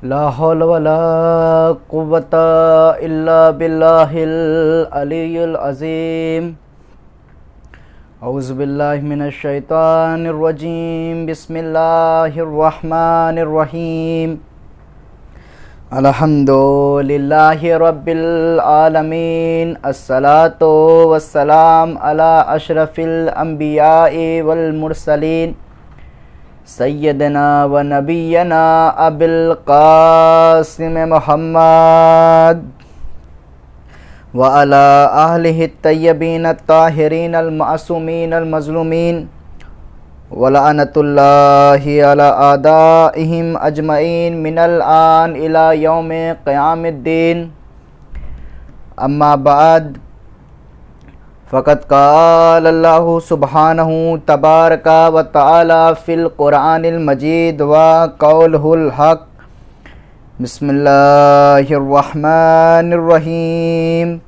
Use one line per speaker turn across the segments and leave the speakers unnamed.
ला हौल वला कुव्वता इल्ला बिल्लाहिल अलिय्युल अज़ीम। औज़ु बिल्लाहि मिनश शैतानिर रजीम। बिस्मिल्लाहिर रहमानिर रहीम। अल्हम्दुलिल्लाहि रब्बिल आलमीन। अस्सलातु वस्सलाम अला अशरफिल अंबिया'i वल मुरसलीन सय्यदना व नबियना अबिल क़ासिम मुहम्मद व अला अहलिहि तय्यबीन अत्ताहिरीन अल मासूमीन अल मज़लूमीन व लअनतुल्लाहि अला आदाइहिम अजमईन मिनल आन इला यौमि क़यामिद्दीन। अम्मा बाद फ़क़त क़ाल अल्लाहु सुब्हानहु तबारक व तआला फ़िल क़ुरआनिल मजीद व क़ौलुहुल हक़। बिस्मिल्लाहिर रहमानिर रहीम।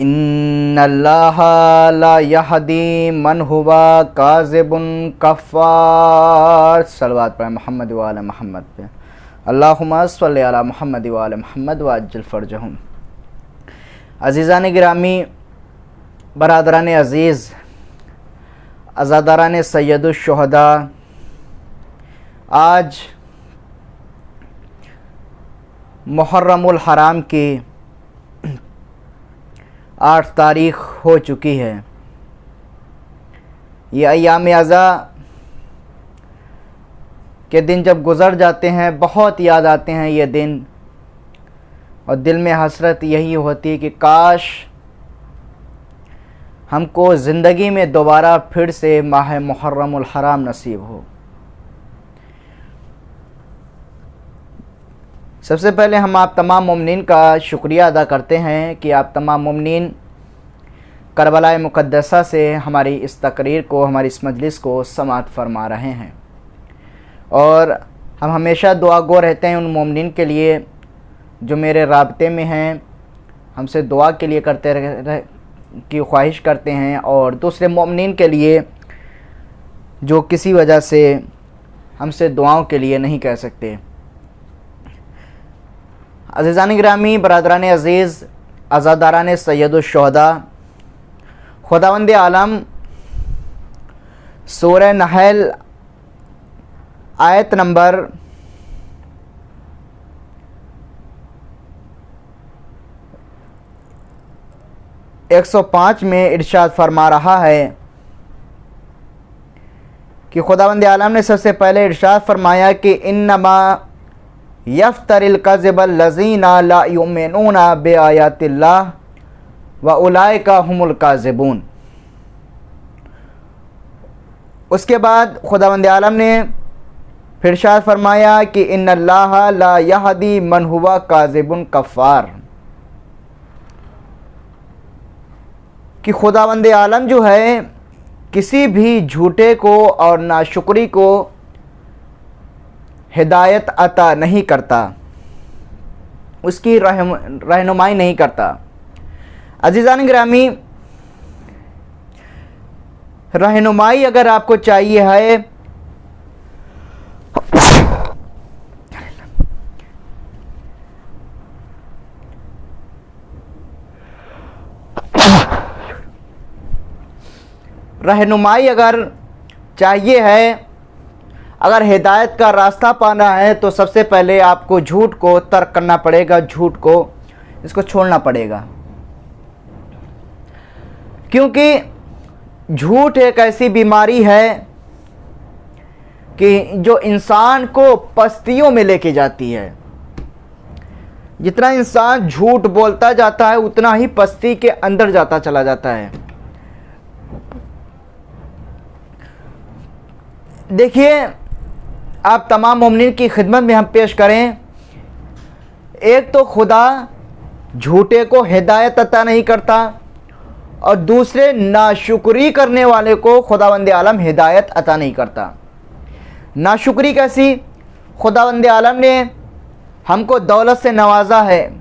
इन्नल्लाहा ला यहदी मन हुवा काज़िबुन कफ़्फ़ार। सल्लल्लाहु अलैहि मुहम्मद व आले मुहम्मद पे अल्लाहुम्मा सल्लि अला मुहम्मद व आले मुहम्मद व अज्जिल फ़रजहुम। अज़ीज़ान गिरामी, बरादरान अज़ीज़, अज़ादारान सैयदुश शुहदा, आज मुहर्रमुल हराम की 8 तारीख़ हो चुकी है। ये अय्याम अज़ा के दिन जब गुज़र जाते हैं बहुत याद आते हैं ये दिन, और दिल में हसरत यही होती है कि काश हमको ज़िंदगी में दोबारा फिर से माह मुहर्रमुल हराम नसीब हो। सबसे पहले हम आप तमाम मोमिनीन का शुक्रिया अदा करते हैं कि आप तमाम मोमिनीन करबला मुक़द्दसा से हमारी इस तकरीर को, हमारी इस मजलिस को समाअत फरमा रहे हैं। और हम हमेशा दुआ गो रहते हैं उन मोमिनीन के लिए जो मेरे राब्ते में हैं, हमसे दुआ के लिए करते रह की ख्वाहिश करते हैं, और दूसरे मोमिनीन के लिए जो किसी वजह से हमसे दुआओं के लिए नहीं कह सकते। अज़ीज़ान गिरामी, बरादरान अज़ीज़, अज़ादारान सैयदुश शुहदा, खुदावंद आलम सूरह नहल आयत नंबर 105 में इरशाद फरमा रहा है कि खुदावंद आलम ने सबसे पहले इरशाद फरमाया कि इन्नमा यफ्तरिल कज़िबल लज़ीना ला युमिनूना बिआयातिल्लाह व उलाइका हुमुल काज़िबून। उसके बाद खुदावंद आलम ने फिर इरशाद फरमाया कि इन्नल्लाहा ला यहदी मन हुवा काज़िबुन कफ़्फ़ार, कि खुदावंद आलम जो है किसी भी झूठे को और नाशुक्री को हिदायत अता नहीं करता, उसकी रहनुमाई नहीं करता। अज़ीज़ान गिरामी, रहनुमाई अगर आपको चाहिए है रहनुमाई अगर चाहिए है, अगर हिदायत का रास्ता पाना है, तो सबसे पहले आपको झूठ को तर्क करना पड़ेगा, झूठ को इसको छोड़ना पड़ेगा। क्योंकि झूठ एक ऐसी बीमारी है कि जो इंसान को पस्तियों में लेके जाती है। जितना इंसान झूठ बोलता जाता है उतना ही पस्ती के अंदर जाता चला जाता है। देखिए, आप तमाम मोमिनीन की खिदमत में हम पेश करें, एक तो खुदा झूठे को हिदायत अता नहीं करता, और दूसरे नाशुक्री करने वाले को खुदावंद आलम हिदायत अता नहीं करता। नाशुक्री कैसी? खुदावंद आलम ने हमको दौलत से नवाजा है,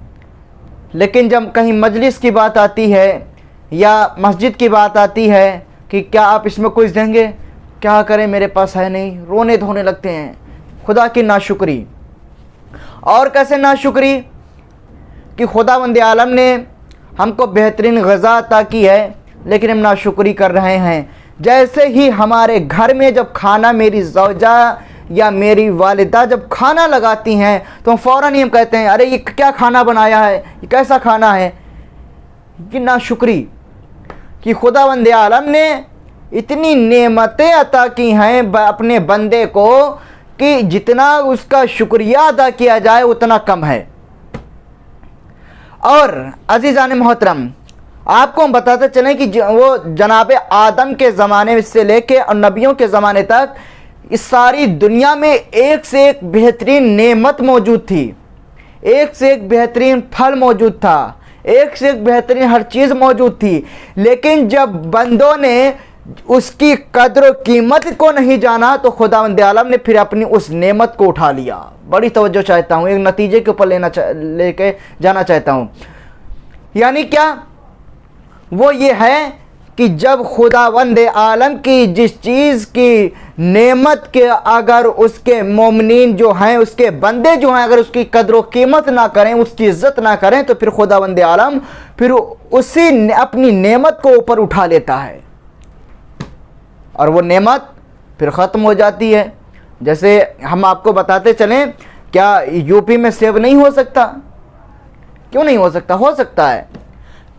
लेकिन जब कहीं मजलिस की बात आती है या मस्जिद की बात आती है कि क्या आप इसमें कुछ देंगे, क्या करें, मेरे पास है नहीं, रोने धोने लगते हैं। खुदा की नाशुक्री। और कैसे नाशुक्री? कि खुदावंद आलम ने हमको बेहतरीन ग़िज़ा अता की है, लेकिन हम नाशुक्री कर रहे हैं। जैसे ही हमारे घर में जब खाना मेरी ज़ौजा या मेरी वालिदा जब खाना लगाती हैं तो फ़ौरन ही हम कहते हैं अरे ये क्या खाना बनाया है, ये कैसा खाना है। ये नाशुक्री कि खुदावंद आलम ने इतनी नेमतें अता की हैं अपने बंदे को कि जितना उसका शुक्रिया अदा किया जाए उतना कम है। और अज़ीज़ान मोहतरम, आपको हम बताते चलें कि वो जनाब आदम के ज़माने से लेके और नबियों के ज़माने तक इस सारी दुनिया में एक से एक बेहतरीन नेमत मौजूद थी, एक से एक बेहतरीन फल मौजूद था, एक से एक बेहतरीन हर चीज़ मौजूद थी। लेकिन जब बंदों ने उसकी कद्र कीमत को नहीं जाना तो खुदावंद आलम ने फिर अपनी उस नेमत को उठा लिया। बड़ी तवज्जो चाहता हूँ, एक नतीजे के ऊपर लेके जाना चाहता हूँ। यानी क्या? वो ये है कि जब खुदावंद आलम की जिस चीज़ की नेमत के अगर उसके मोमिनीन जो हैं, उसके बंदे जो हैं, अगर उसकी कद्र कीमत ना करें, उसकी इज्जत ना करें, तो फिर खुदावंद आलम फिर उसी अपनी नेमत को ऊपर उठा लेता है और वो नेमत फिर ख़त्म हो जाती है। जैसे हम आपको बताते चलें, क्या यूपी में सेब नहीं हो सकता? क्यों नहीं हो सकता? हो सकता है,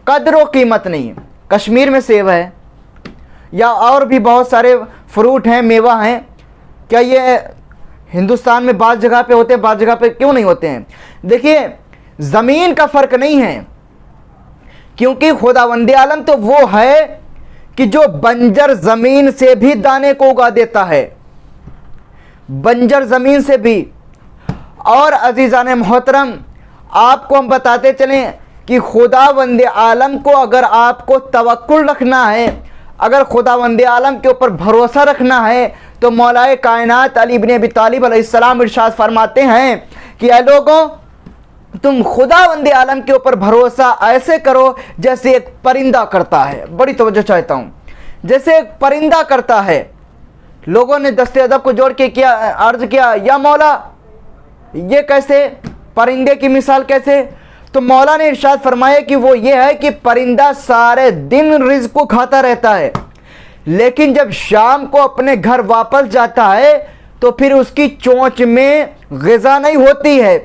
कद्र कीमत नहीं है। कश्मीर में सेब है या और भी बहुत सारे फ्रूट हैं, मेवा हैं, क्या ये हिंदुस्तान में बाज़ जगह पे होते हैं, बाज़ जगह पे क्यों नहीं होते हैं? देखिए, ज़मीन का फ़र्क नहीं है, क्योंकि खुदावंद आलम तो वो है कि जो बंजर ज़मीन से भी दाने को उगा देता है, बंजर ज़मीन से भी। और अज़ीज़ान मोहतरम, आपको हम बताते चलें कि खुदावंद आलम को अगर आपको तवक्कुल रखना है, अगर खुदावंद आलम के ऊपर भरोसा रखना है, तो मौलाए कायनात अली इब्न अबी तालिब अलैहिस्सलाम इरशाद फरमाते हैं कि ऐ लोगों, तुम खुदावंद आलम के ऊपर भरोसा ऐसे करो जैसे एक परिंदा करता है। बड़ी तवज्जो चाहता हूँ, जैसे एक परिंदा करता है। लोगों ने दस्ते अदब को जोड़ के किया, अर्ज किया, या मौला ये कैसे, परिंदे की मिसाल कैसे? तो मौला ने इरशाद फरमाया कि वो ये है कि परिंदा सारे दिन रिज़्क़ को खाता रहता है, लेकिन जब शाम को अपने घर वापस जाता है तो फिर उसकी चोंच में ग़िज़ा नहीं होती है,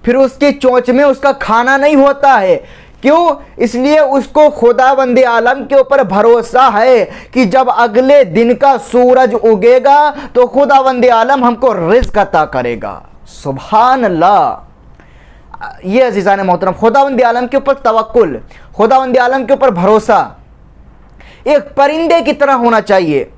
फिर उसकी चोंच में उसका खाना नहीं होता है। क्यों? इसलिए उसको खुदावंद आलम के ऊपर भरोसा है कि जब अगले दिन का सूरज उगेगा तो खुदावंद आलम हमको रिज़्क़ अता करेगा। सुभान अल्लाह। ये अज़ीज़ान मोहतरम, खुदावंद आलम के ऊपर तवक्कुल, खुदावंद आलम के ऊपर भरोसा एक परिंदे की तरह होना चाहिए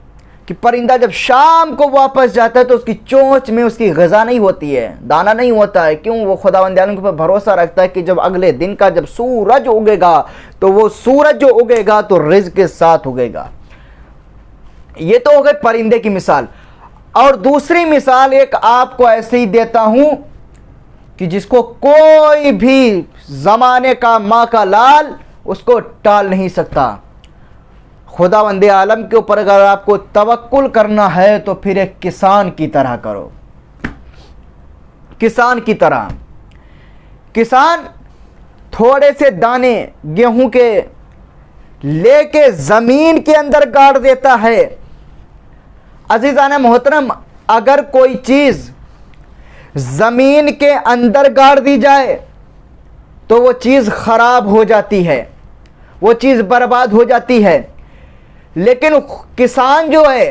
कि परिंदा जब शाम को वापस जाता है तो उसकी चोंच में उसकी ग़िज़ा नहीं होती है, दाना नहीं होता है। क्यों? वो खुदावंद आलम के ऊपर भरोसा रखता है कि जब अगले दिन का जब सूरज उगेगा तो वो सूरज जो उगेगा तो रिज़्क़ के साथ उगेगा। ये तो हो गई परिंदे की मिसाल। और दूसरी मिसाल एक आपको ऐसे ही देता हूं कि जिसको कोई भी ज़माने का माँ का लाल उसको टाल नहीं सकता। खुदावंद आलम के ऊपर अगर आपको तवक्कुल करना है तो फिर एक किसान की तरह करो, किसान की तरह। किसान थोड़े से दाने गेहूं के लेके ज़मीन के अंदर गाड़ देता है। अज़ीज़ान मोहतरम, अगर कोई चीज़ ज़मीन के अंदर गाड़ दी जाए तो वो चीज़ ख़राब हो जाती है, वो चीज़ बर्बाद हो जाती है। लेकिन किसान जो है,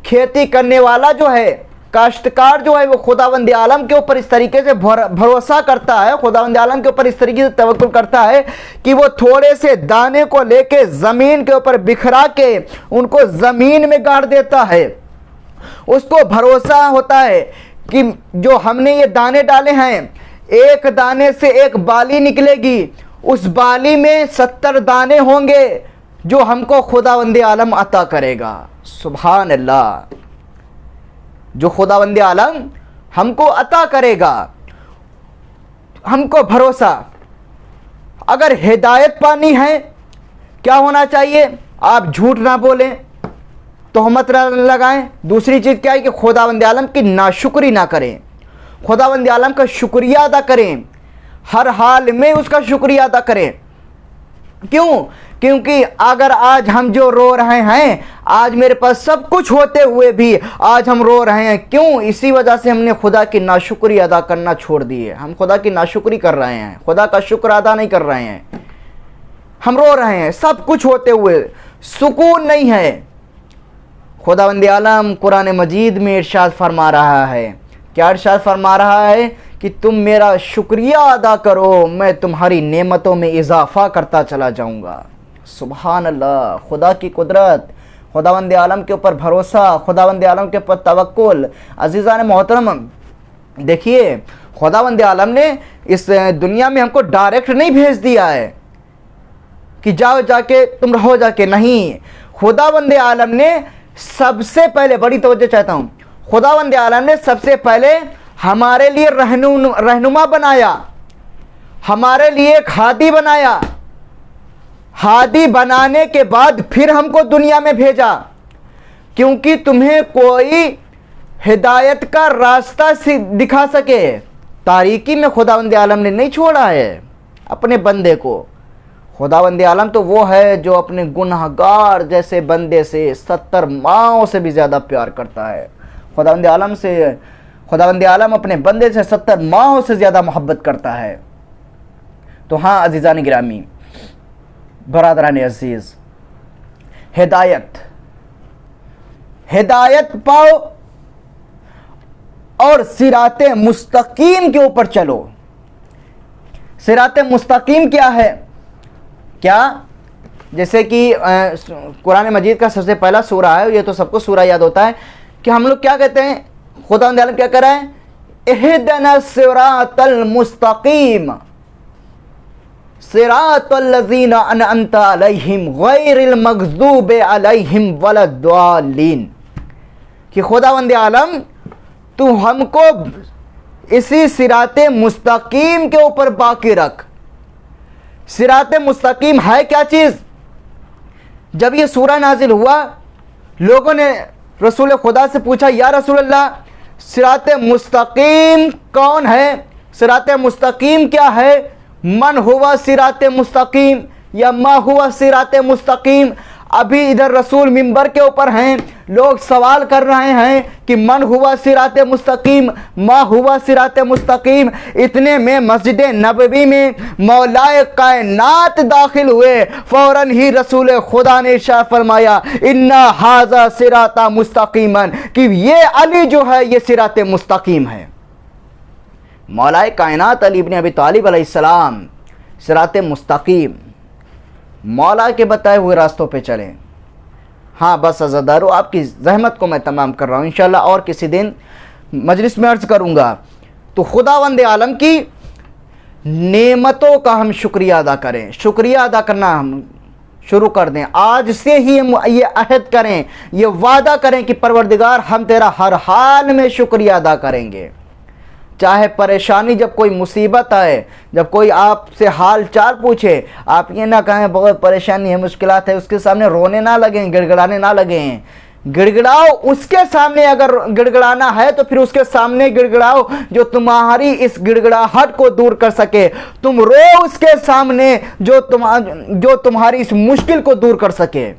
खेती करने वाला जो है, काश्तकार जो है, वो खुदावंद आलम के ऊपर इस तरीके से भरोसा करता है, खुदावंद आलम के ऊपर इस तरीके से तवक्कुल करता है कि वो थोड़े से दाने को लेके ज़मीन के ऊपर बिखरा के उनको ज़मीन में गाड़ देता है। उसको भरोसा होता है कि जो हमने ये दाने डाले हैं, एक दाने से एक बाली निकलेगी, उस बाली में 70 दाने होंगे जो हमको खुदावंद आलम अता करेगा। सुभान अल्लाह। जो खुदावंद आलम हमको अता करेगा, हमको भरोसा। अगर हिदायत पानी है, क्या होना चाहिए? आप झूठ ना बोलें, तोहमत लगाएं। दूसरी चीज़ क्या है कि खुदावंद आलम की नाशुक्री ना करें, खुदावंद आलम का शुक्रिया अदा करें, हर हाल में उसका शुक्रिया अदा करें। क्यों? क्योंकि अगर आज हम जो रो रहे हैं, आज मेरे पास सब कुछ होते हुए भी आज हम रो रहे हैं, क्यों? इसी वजह से हमने खुदा की नाशुक्री अदा करना छोड़ दी है। हम खुदा की नाशुक्री कर रहे हैं, खुदा का शुक्र अदा नहीं कर रहे हैं। हम रो रहे हैं सब कुछ होते हुए, सुकून नहीं है। खुदावंद आलम कुरान मजीद में इरशाद फरमा रहा है, क्या इरशाद फरमा रहा है? कि तुम मेरा शुक्रिया अदा करो, मैं तुम्हारी नेमतों में इजाफा करता चला जाऊंगा। सुभान अल्लाह, खुदा की कुदरत, खुदावंद आलम के ऊपर भरोसा, खुदावंद आलम के ऊपर तवक्कुल। अजीज़ान मोहतरम, देखिए खुदावंद आलम ने इस दुनिया में हमको डायरेक्ट नहीं भेज दिया है कि जाओ जाके तुम रहो जाके, नहीं। खुदावंद आलम ने सबसे पहले, बड़ी तवज्जो चाहता हूँ, खुदावंद आलम ने सबसे पहले हमारे लिए रहनुमा बनाया, हमारे लिए एक हादी बनाया। हादी बनाने के बाद फिर हमको दुनिया में भेजा, क्योंकि तुम्हें कोई हिदायत का रास्ता दिखा सके। तारीकी में खुदावंद आलम ने नहीं छोड़ा है अपने बंदे को। खुदावंद आलम तो वो है जो अपने गुनहगार जैसे बंदे से 70 माओं से भी ज़्यादा प्यार करता है। खुदावंद आलम अपने बंदे से 70 माओं से ज़्यादा मोहब्बत करता है। तो हाँ अजीज़ान गिरामी, बरादरान अजीज़, हिदायत पाओ और सिराते मुस्तकीम के ऊपर चलो। सिराते मुस्तकीम क्या है? क्या? जैसे कि कुरान मजीद का सबसे पहला सूरा है, ये तो सबको सूरा याद होता है, कि हम लोग क्या कहते हैं, खुदावंद आलम क्या कर रहा है? इहदिना सिरातल मुस्तकीम सिरातल लज़ीना अनअमता अलैहिम गैरिल मग़ज़ूबि अलैहिम वलद्दालिन। कि खुदावंद आलम तू हमको इसी सिराते मुस्तकीम के ऊपर बाकी रख। सिराते मुस्तकीम है क्या चीज़? जब ये सूरा नाजिल हुआ, लोगों ने रसूल खुदा से पूछा, या रसूल अल्लाह, सिराते मुस्तकीम कौन है? सिराते मुस्तकीम क्या है? मन हुआ सिराते मुस्तकीम या मा हुआ सिराते मुस्तकीम? अभी इधर रसूल मिंबर के ऊपर हैं, लोग सवाल कर रहे हैं कि मन हुआ सिराते मुस्तकीम, मा हुआ सिराते मुस्तकीम। इतने में मस्जिद नबवी में मौलाए कायनात दाखिल हुए। फ़ौरन ही रसूल खुदा ने इरशाद फरमाया, इन्ना हाजा सिराता मुस्तकीमन, कि ये अली जो है ये सिराते मुस्तकीम है। मौलाए कायनात अली इब्न अबी तालिब अलैहिस्सलाम सिराते मुस्तकीम, मौला के बताए हुए रास्तों पे चलें। हाँ बस अज़ादारों, आपकी ज़हमत को मैं तमाम कर रहा हूँ, इंशाल्लाह और किसी दिन मजलिस में अर्ज़ करूँगा। तो खुदावंद आलम की नेमतों का हम शुक्रिया अदा करें, शुक्रिया अदा करना हम शुरू कर दें। आज से ही हम ये अहद करें, ये वादा करें कि परवरदिगार हम तेरा हर हाल में शुक्रिया अदा करेंगे। चाहे परेशानी, जब कोई मुसीबत आए, जब कोई आपसे हाल चाल पूछे, आप ये ना कहें बहुत परेशानी है, मुश्किलात है, उसके सामने रोने ना लगें, गिड़गिड़ाने ना लगें। गिड़गिड़ाओ उसके सामने, अगर गिड़गिड़ाना है तो फिर उसके सामने गिड़गिड़ाओ जो तुम्हारी इस गिड़गिड़ाहट को दूर कर सके। तुम रो उसके सामने जो तुम्हारी इस मुश्किल को दूर कर सके।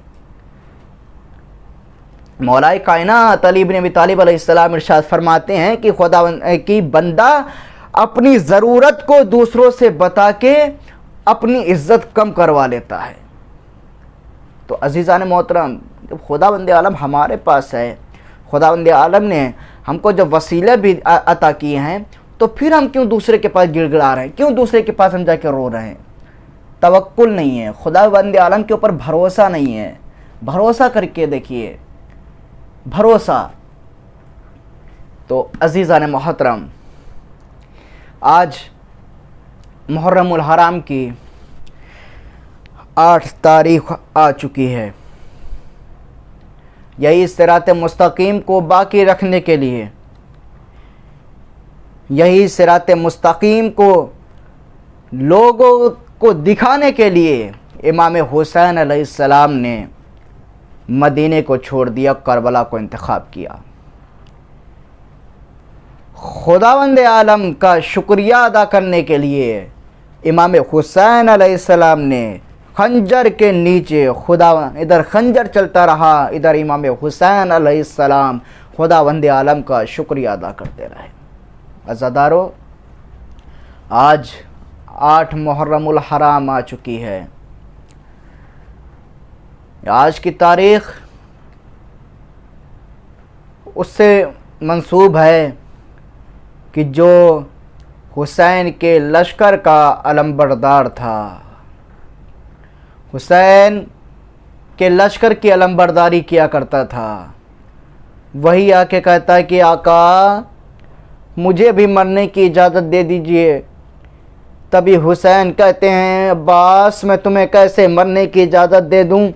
मौलाए कायनात अली इब्न अबी तालिब अलैहिस्सलाम इरशाद फरमाते हैं कि खुदावंद की बंदा अपनी ज़रूरत को दूसरों से बता के अपनी इज्जत कम करवा लेता है। तो अजीज़ान मोहतरम, जब खुदावंद आलम हमारे पास है, खुदावंद आलम ने हमको जब वसीले भी अता किए हैं, तो फिर हम क्यों दूसरे के पास गिड़गिड़ा रहे हैं, क्यों दूसरे के पास हम जाके रो रहे हैं? तवक्कुल नहीं है, खुदावंद आलम के ऊपर भरोसा नहीं है। भरोसा करके देखिए, भरोसा। तो अजीज़ान मोहतरम, आज मुहर्रमुल हराम की 8 तारीख आ चुकी है। यही सिरात मुस्तकीम को बाकी रखने के लिए, यही सिरात मुस्तकीम को लोगों को दिखाने के लिए इमाम हुसैन अलैहिस्सलाम ने मदीने को छोड़ दिया, करबला को इंतखाब किया। खुदावंद आलम का शुक्रिया अदा करने के लिए इमाम हुसैन अलैहिस्सलाम ने खंजर के नीचे, खुदा इधर खंजर चलता रहा, इधर इमाम हुसैन अलैहिस्सलाम खुदावंद आलम का शुक्रिया अदा करते रहे। अज़ादारो, आज 8 मुहर्रमुल हराम आ चुकी है। आज की तारीख़ उससे मंसूब है कि जो हुसैन के लश्कर का अलमबरदार था, हुसैन के लश्कर की अलमबरदारी किया करता था, वही आके कहता है कि आका मुझे भी मरने की इजाज़त दे दीजिए। तभी हुसैन कहते हैं, अब्बास मैं तुम्हें कैसे मरने की इजाज़त दे दूं?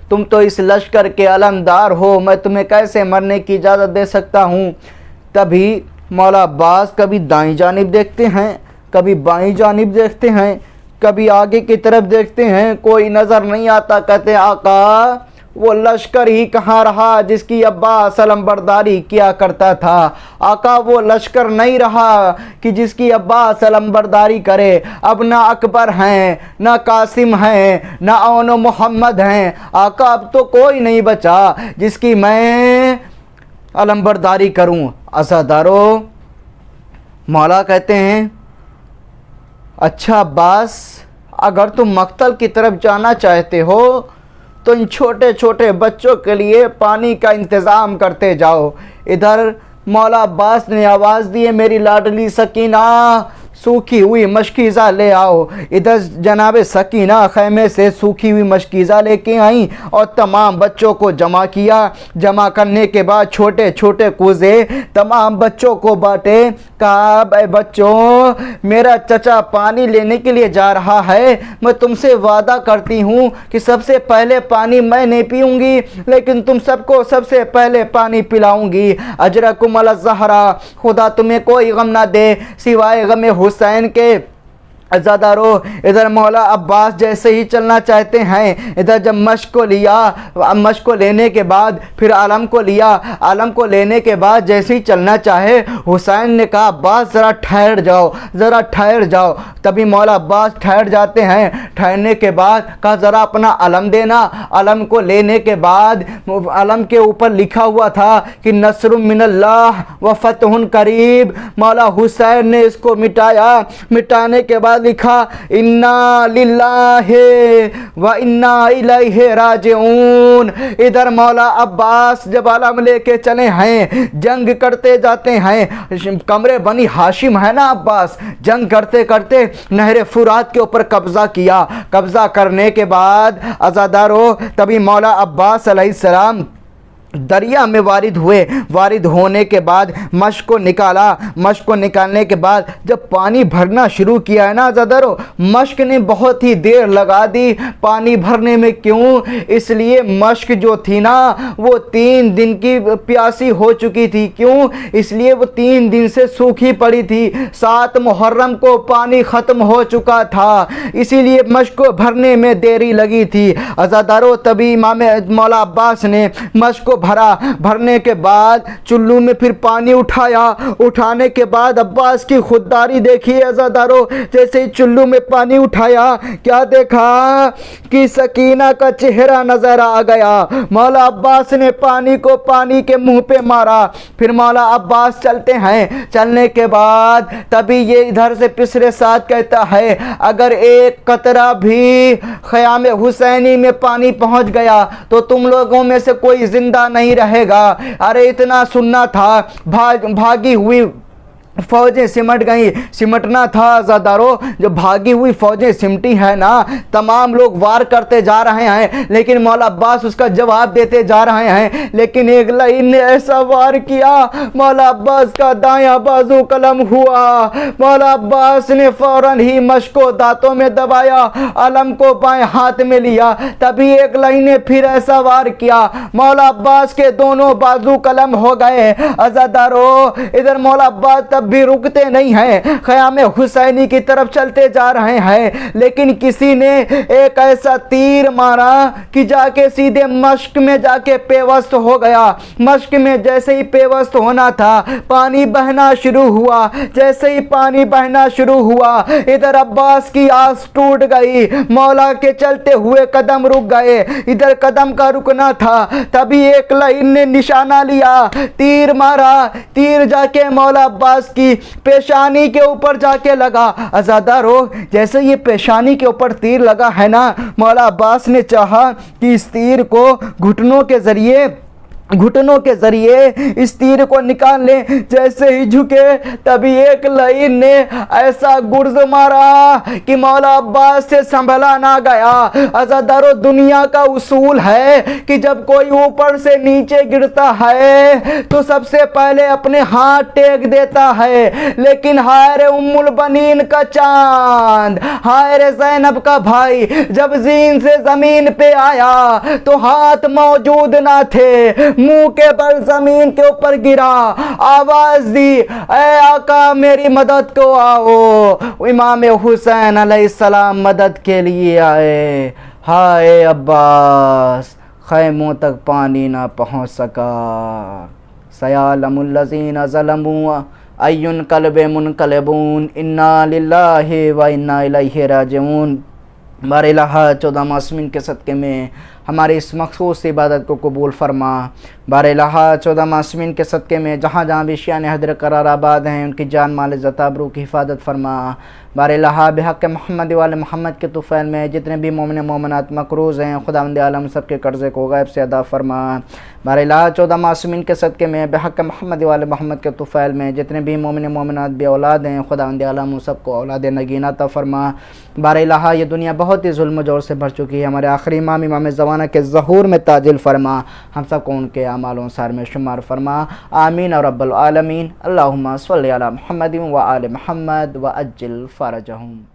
तुम तो इस लश्कर के अलमदार हो, मैं तुम्हें कैसे मरने की इजाज़त दे सकता हूं? तभी मौला अब्बास कभी दाईं जानिब देखते हैं, कभी बाईं जानिब देखते हैं, कभी आगे की तरफ देखते हैं, कोई नज़र नहीं आता। कहते हैं, आका वो लश्कर ही कहाँ रहा जिसकी अब्बास अलमबरदारी किया करता था? आका वो लश्कर नहीं रहा कि जिसकी अब्बास अलमबरदारी करे। अब ना अकबर हैं, ना कासिम हैं, ना औनो मोहम्मद हैं। आका अब तो कोई नहीं बचा जिसकी मैं अलमबरदारी करूं। अज़ादारो, मौला कहते हैं, अच्छा अब्बास, अगर तुम मक्तल की तरफ जाना चाहते हो तो इन छोटे छोटे बच्चों के लिए पानी का इंतज़ाम करते जाओ। इधर मौला अब्बास ने आवाज़ दी है, मेरी लाडली सकीना सूखी हुई मशकीज़ा ले आओ। इधर जनाब सकीना खैमे से सूखी हुई मशकीज़ा लेके आई और तमाम बच्चों को जमा किया। जमा करने के बाद छोटे छोटे कूजे तमाम बच्चों को बांटे। कहा, भाई बच्चों, मेरा चचा पानी लेने के लिए जा रहा है, मैं तुमसे वादा करती हूँ कि सबसे पहले पानी मैं नहीं पीऊँगी, लेकिन तुम सबको सबसे पहले पानी पिलाऊँगी। अजरकुम अला ज़हरा, खुदा तुम्हें कोई गम ना दे सिवाय गम हुसैन के। अज़ादारो, इधर मौला अब्बास जैसे ही चलना चाहते हैं, इधर जब मश्क को लिया, मश्क को लेने के बाद फिर आलम को लिया, आलम को लेने के बाद जैसे ही चलना चाहे, हुसैन ने कहा, अब्बास ज़रा ठहर जाओ, ज़रा ठहर जाओ। तभी मौला अब्बास ठहर जाते हैं। ठहरने के बाद कहा, ज़रा अपना अलम देना। अलम को लेने के बाद अलम के ऊपर लिखा हुआ था कि नस्रुम मिनल्लाह व फतहुन करीब। मौला हुसैन ने इसको मिटाया। मिटाने के बाद लिखा, इन्ना लिल्लाहि व इन्ना इलैहि राजिऊन। इधर मौला अब्बास जब अलम लेके चले हैं, जंग करते जाते हैं। कमरे बनी हाशिम है ना अब्बास, जंग करते करते नहर फुरात के ऊपर कब्जा किया। कब्जा करने के बाद अज़ादारो, तभी मौला अब्बास अलैहिस्सलाम दरिया में वारिद हुए। वारिद होने के बाद मश्क को निकाला। मश्क को निकालने के बाद जब पानी भरना शुरू किया है ना अज़ादारो, मश्क ने बहुत ही देर लगा दी पानी भरने में। क्यों? इसलिए मश्क जो थी ना वो 3 दिन की प्यासी हो चुकी थी। क्यों? इसलिए वो 3 दिन से सूखी पड़ी थी। 7 मुहर्रम को पानी ख़त्म हो चुका था, इसीलिए मश्क को भरने में देरी लगी थी। अज़ादारो, तभी इमाम मौला अब्बास ने मश्क को भरा। भरने के बाद चुल्लू में फिर पानी उठाया। उठाने के बाद अब्बास की खुददारी देखिए अज़ादारो, जैसे ही चुल्लू में पानी उठाया, क्या देखा कि सकीना का चेहरा नजर आ गया। मौला अब्बास ने पानी को पानी के मुंह पे मारा। फिर मौला अब्बास चलते हैं। चलने के बाद तभी ये इधर से पिछले साथ कहता है, अगर एक कतरा भी ख़याम हुसैनी में पानी पहुंच गया तो तुम लोगों में से कोई जिंदा नहीं रहेगा। अरे इतना सुनना था, भागी हुई फौजें सिमट गई। सिमटना था अज़ादारो, जो भागी हुई फौजें सिमटी है ना, तमाम लोग वार करते जा रहे हैं, लेकिन मौला अब्बास उसका जवाब देते जा रहे हैं। लेकिन एक लाइन ने ऐसा वार किया, मौला अब्बास का दायां बाजू कलम हुआ। मौला अब्बास ने फौरन ही मश्क को दांतों में दबाया, अलम को बाएं हाथ में लिया। तभी एक लाइन ने फिर ऐसा वार किया, मौला अब्बास के दोनों बाजू कलम हो गए। अज़ादारो, इधर मौला अब्बास तब तब भी रुकते नहीं हैं, ख़याम हुसैनी की तरफ चलते जा रहे हैं। लेकिन किसी ने एक ऐसा तीर मारा कि जाके सीधे मश्क में जाके पेवस्त हो गया। मश्क में जैसे ही पेवस्त होना था, पानी बहना शुरू हुआ। जैसे ही पानी बहना शुरू हुआ, इधर अब्बास की आस टूट गई, मौला के चलते हुए कदम रुक गए। इधर कदम का रुकना था, तभी एक लाइन ने निशाना लिया, तीर मारा। तीर जाके मौला अब्बास की पेशानी के ऊपर जाके लगा। अज़ादारो, जैसे ये पेशानी के ऊपर तीर लगा है ना, मौला अब्बास ने चाहा कि इस तीर को घुटनों के ज़रिए इस तीर को निकाल ले। जैसे ही झुके, तभी एक लाइन ने ऐसा गुर्ज मारा कि मौला अब्बास से संभला ना गया। अज़ादारो, दुनिया का उसूल है कि जब कोई ऊपर से नीचे गिरता है तो सबसे पहले अपने हाथ टेक देता है। लेकिन हाय रे उम्मुल बनीन का चांद, हाय रे ज़ैनब का भाई, जब ज़ीन से ज़मीन पे आया तो हाथ मौजूद ना थे, मुंह के बल जमीन के ऊपर गिरा, आवाज दी, ऐ आका मेरी मदद को आओ। इमाम हुसैन अलैहिस्सलाम मदद के लिए आए। हाय अब्बास, खैमों तक पानी ना पहुंच सका। सयालमुल्लज़ीना ज़लमू अय्युन कल्बे मुनकलबून, इन्ना लिल्लाहि व इन्ना इलैहि राजिऊन। बारे इलाहा 14 मासूमीन के सदक़े में हमारी इस मखसूस इबादत को कबूल फरमा। बारे इलाहा 14 मासूमीन के सदक़े में जहाँ जहाँ भी शियान हदर करार आबाद हैं, उनकी जान माल इज़्ज़त आबरू की हिफाजत फरमा। बारे इलाहा बिहक़ मोहम्मद वाले मोहम्मद के तुफ़ैल में जितने भी मोमिन मोमिनात मक़रूज़ हैं, खुदावंद आलम सब के कर्ज़े को गैब से अदा फरमा। बारे इलाहा 14 मासूमीन के सदक़े में बिहक़ मोहम्मद वाले मोहम्मद के तुफ़ैल में जितने भी मोमिन मोमिनात बे औलाद हैं, खुदावंद आलम सबको औलाद नगीना अता फरमा। बारे इलाहा ये दुनिया बहुत ही जुल्म जोर से भर चुकी है, हमारे आखिरी इमाम ज़माना के ज़हूर में ताजिल फरमा, हम सबको उनके आमालों सार में शुमार फरमा। आमीन और रब्बल आलमीन। अल्लाहुम्मा सल्लि अला मुहम्मद व आले मुहम्मद व अज्जिल फ़रजहुम।